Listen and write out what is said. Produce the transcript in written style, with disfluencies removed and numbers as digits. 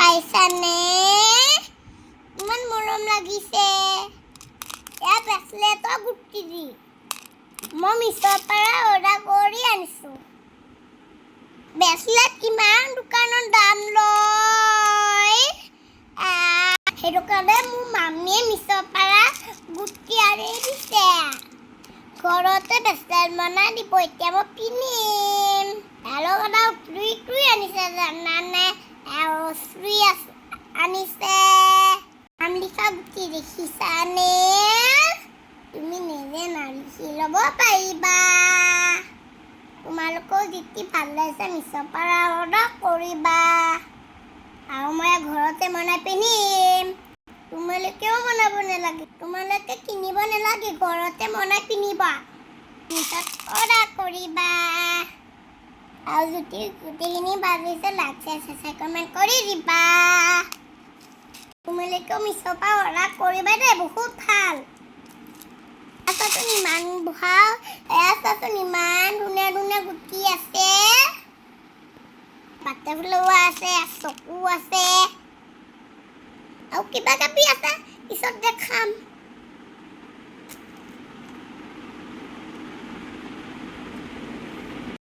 পাইছানে? ইমান মৰম লাগিছে। এয়া ব্ৰেচলেটৰ গুটি দি মই মিছৰ পৰা অৰ্ডাৰ কৰি আনিছোঁ। ব্ৰেচলেট কিমান দোকানত দাম লয়। সেইটো কাৰণে মোৰ মামীয়ে মিছৰ পৰা গুটি আনি দিছে। ঘৰতে ব্ৰেচলেট বনাই দিব। এতিয়া মই পিন্ধিম। আৰু এটা উৰি আনিছে জানানে? আনিছে নাম লিখা গুটি দেখিছানে? তুমি নিজে নাম লিখি ল'ব পাৰিবা। তোমালোকৰ যেতি ভাল লাগিছে মিছৰ পৰা অৰ্ডাৰ কৰিবা। আৰু মই ঘৰতে বনাই পিন্ধিম। তোমালোকেও বনাব নালাগে, তোমালোকে কিনিব নালাগে, ঘৰতে বনাই পিন্ধিবা। মিছত অৰ্ডাৰ কৰিবা। আৰু যদি গোটেইখিনি ভাল হৈছে লাইক শ্বেয়াৰ কমেণ্ট কৰি দিবা। তোমালোকেও মিছৰ পৰা অৰ্ডাৰ কৰিবা দেই, বহুত ভাল। এয়াচোন ইমান ভাল, এয়াচোন ইমান ধুনীয়া ধুনীয়া গুটি আছে। বাটাৰফ্লাই আছে, চকু আছে আৰু কিবা কিবি আছে। পিছত